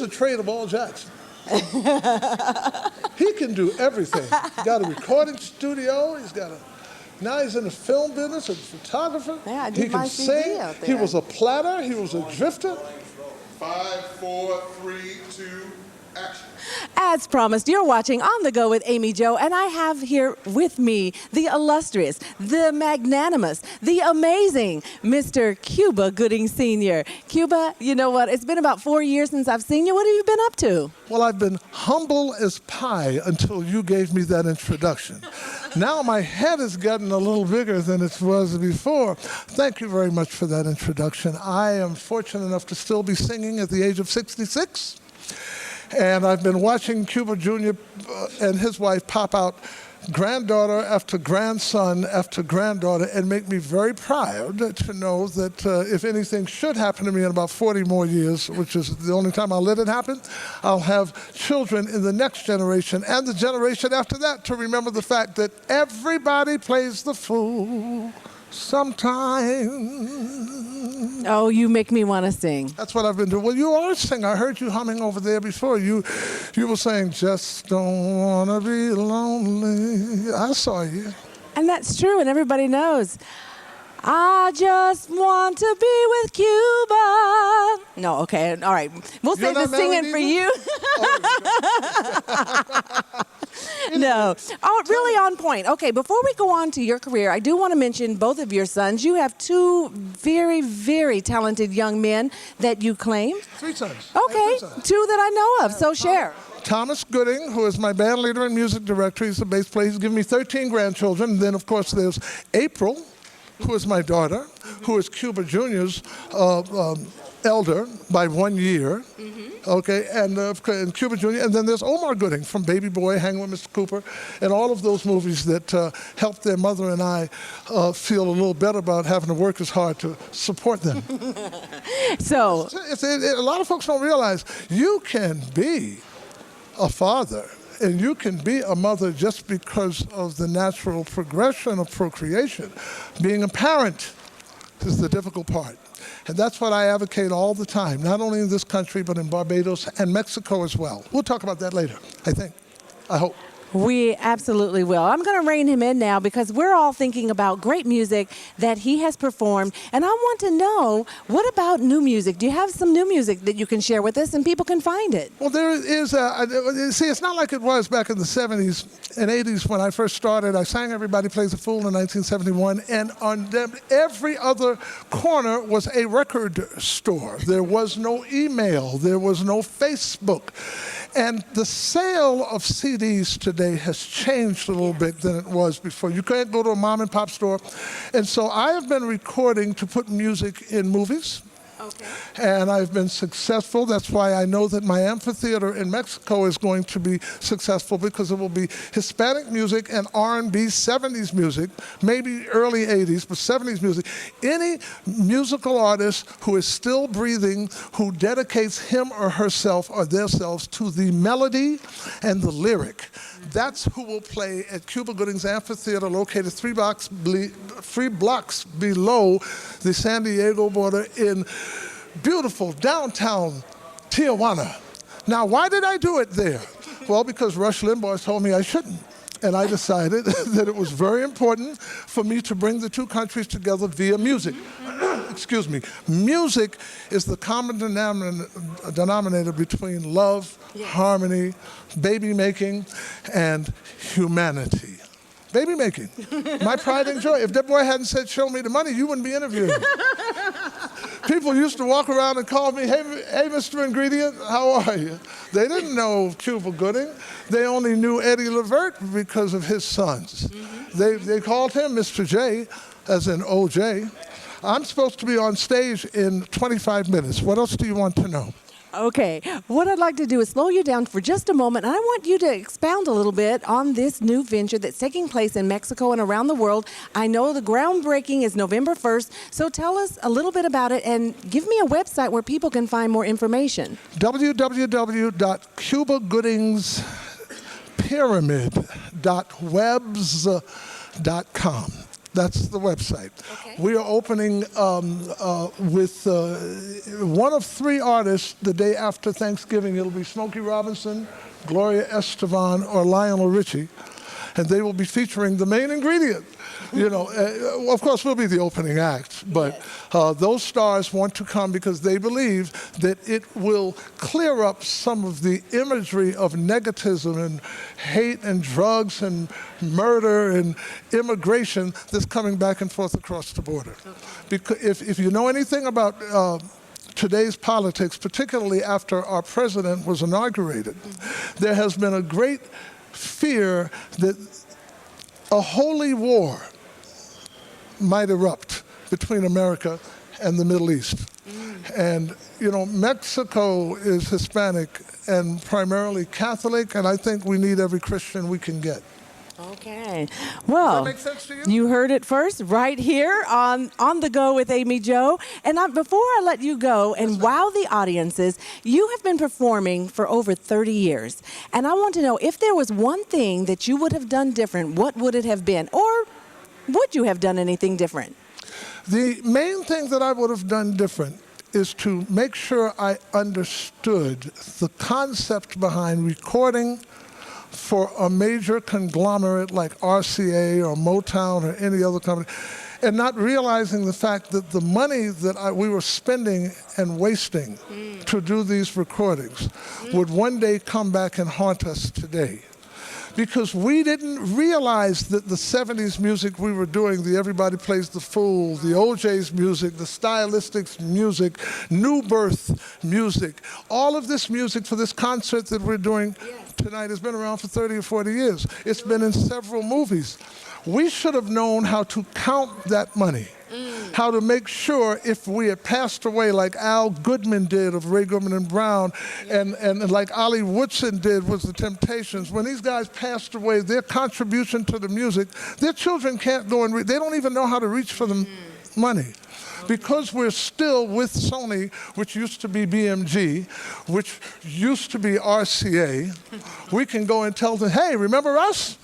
the trade of all Jackson. He can do everything. He's got a recording studio. Now he's in the film business, a photographer. Yeah, I he did my can CD sing. out there. He was a platter. He was a drifter. 5, 4, 3, 2, action. As promised, you're watching On the Go with Amy Jo, and I have here with me the illustrious, the magnanimous, the amazing Mr. Cuba Gooding Sr. Cuba, you know what? It's been about 4 years since I've seen you. What have you been up to? Well, I've been humble as pie until you gave me that introduction. Now my head is getting a little bigger than it was before. Thank you very much for that introduction. I am fortunate enough to still be singing at the age of 66. And I've been watching Cuba Jr. And his wife pop out granddaughter after grandson after granddaughter and make me very proud to know that if anything should happen to me in about 40 more years, which is the only time I'll let it happen, I'll have children in the next generation and the generation after that to remember the fact that everybody plays the fool sometime. Oh, you make me want to sing. That's what I've been doing. Well, you are a singer. I heard you humming over there before. You were saying, just don't want to be lonely. I saw you. And that's true, and everybody knows. I just want to be with Cuba. No, okay, all right. We'll save the singing for you. No. Oh, really on point. Okay, before we go on to your career, I do want to mention both of your sons. You have two very, very talented young men that you claim. 3 sons. Okay, 2 that I know of, so share. Thomas Gooding, who is my band leader and music director. He's the bass player. He's given me 13 grandchildren. And then, of course, there's April, who is my daughter, who is Cuba Jr.'s elder by 1 year. Okay, and Cuba Jr., and then there's Omar Gooding from Baby Boy, Hanging with Mr. Cooper, and all of those movies that helped their mother and I feel a little better about having to work as hard to support them. So, a lot of folks don't realize you can be a father and you can be a mother just because of the natural progression of procreation. Being a parent is the difficult part. And that's what I advocate all the time, not only in this country, but in Barbados and Mexico as well. We'll talk about that later, I think. I hope. we absolutely will. I'm going to rein him in now because we're all thinking about great music that he has performed. And I want to know, what about new music? Do you have some new music that you can share with us and people can find it? Well, there is, see, it's not like it was back in the 70s and 80s when I first started. I sang Everybody Plays a Fool in 1971, and on every other corner was a record store. There was no email. There was no Facebook. And the sale of CDs today has changed a little bit than it was before. You can't go to a mom and pop store. And so I have been recording to put music in movies. Okay. And I've been successful. That's why I know that my amphitheater in Mexico is going to be successful, because it will be Hispanic music and R&B, 70s music, maybe early 80s, but 70s music. Any musical artist who is still breathing, who dedicates him or herself or themselves to the melody and the lyric, that's who will play at Cuba Gooding's Amphitheater, located 3 blocks below the San Diego border in beautiful downtown Tijuana. Now, why did I do it there? Well, because Rush Limbaugh told me I shouldn't. And I decided that it was very important for me to bring the two countries together via music. Excuse me. Music is the common denominator between love, harmony, baby making, and humanity. Baby making. My pride and joy. If that boy hadn't said, "Show me the money," you wouldn't be interviewing. People used to walk around and call me, hey, Mr. Ingredient, how are you? They didn't know Cuba Gooding. They only knew Eddie Levert because of his sons. They called him Mr. J, as in OJ. I'm supposed to be on stage in 25 minutes. What else do you want to know? Okay, what I'd like to do is slow you down for just a moment, and I want you to expound a little bit on this new venture that's taking place in Mexico and around the world. I know the groundbreaking is November 1st, so tell us a little bit about it and give me a website where people can find more information. www.cubagoodingspyramid.webs.com. That's the website. Okay. We are opening with one of 3 artists the day after Thanksgiving. It'll be Smokey Robinson, Gloria Estefan, or Lionel Richie. And they will be featuring the main ingredient. You know, of course, we'll be the opening act, but those stars want to come because they believe that it will clear up some of the imagery of negativism and hate and drugs and murder and immigration that's coming back and forth across the border. Because if you know anything about today's politics, particularly after our president was inaugurated, there has been a great fear that a holy war might erupt between America and the Middle East. And, you know, Mexico is Hispanic and primarily Catholic, and I think we need every Christian we can get. Okay. Well, Does that make sense to you? You heard it first right here on The Go with Amy Jo. And before I let you go and wow the audiences, you have been performing for over 30 years. And I want to know, if there was one thing that you would have done different, what would it have been? Or would you have done anything different? The main thing that I would have done different is to make sure I understood the concept behind recording for a major conglomerate like RCA or Motown or any other company, and not realizing the fact that the money that we were spending and wasting to do these recordings would one day come back and haunt us today. Because we didn't realize that the 70s music we were doing, the Everybody Plays the Fool, the OJ's music, the Stylistics music, New Birth music, all of this music for this concert that we're doing tonight has been around for 30 or 40 years. It's been in several movies. We should have known how to count that money. How to make sure if we had passed away like Al Goodman did of Ray Goodman and Brown, and like Ollie Woodson did with the Temptations, when these guys passed away, their contribution to the music, their children can't go and they don't even know how to reach for the money. Because we're still with Sony, which used to be BMG, which used to be RCA, we can go and tell them, hey, remember us?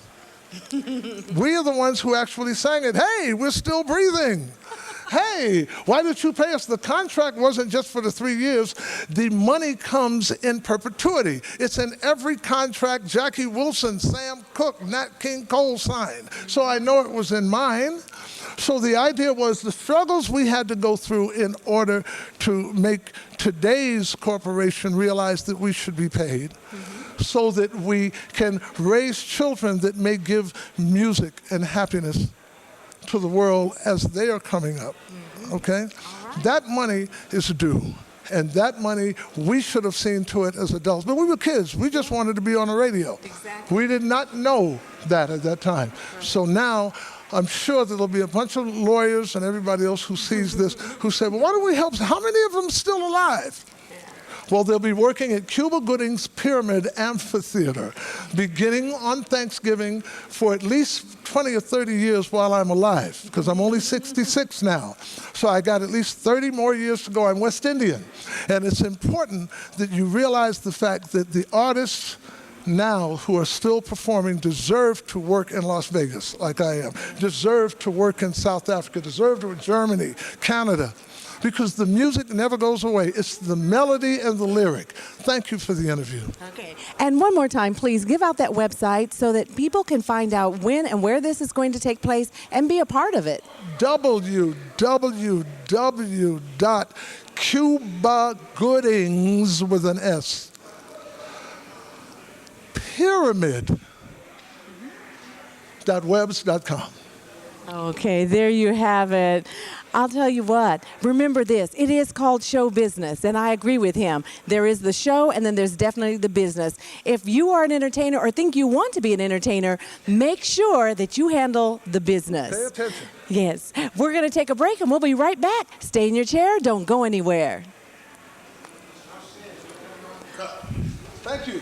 We are the ones who actually sang it. Hey, we're still breathing. Hey, why did you pay us? The contract wasn't just for the 3 years. The money comes in perpetuity. It's in every contract Jackie Wilson, Sam Cooke, Nat King Cole signed. So I know it was in mine. So the idea was the struggles we had to go through in order to make today's corporation realize that we should be paid. So that we can raise children that may give music and happiness to the world as they are coming up, okay? That money is due, and that money, we should have seen to it as adults. But we were kids. We just wanted to be on the radio. Exactly. We did not know that at that time. So now, I'm sure that there'll be a bunch of lawyers and everybody else who sees this who say, well, why don't we help? How many of them are still alive? Well, they'll be working at Cuba Gooding's Pyramid Amphitheater beginning on Thanksgiving for at least 20 or 30 years while I'm alive, because I'm only 66 now. So I got at least 30 more years to go. I'm West Indian. And it's important that you realize the fact that the artists now who are still performing deserve to work in Las Vegas, like I am, deserve to work in South Africa, deserve to work in Germany, Canada. Because the music never goes away. It's the melody and the lyric. Thank you for the interview. Okay. And one more time, please give out that website so that people can find out when and where this is going to take place and be a part of it. www.cubagoodings with an S. Pyramid.webs.com. Okay, there you have it. I'll tell you what, remember this, it is called show business, and I agree with him. There is the show, and then there's definitely the business. If you are an entertainer or think you want to be an entertainer, make sure that you handle the business. Pay attention. Yes. We're going to take a break, and we'll be right back. Stay in your chair. Don't go anywhere. Thank you.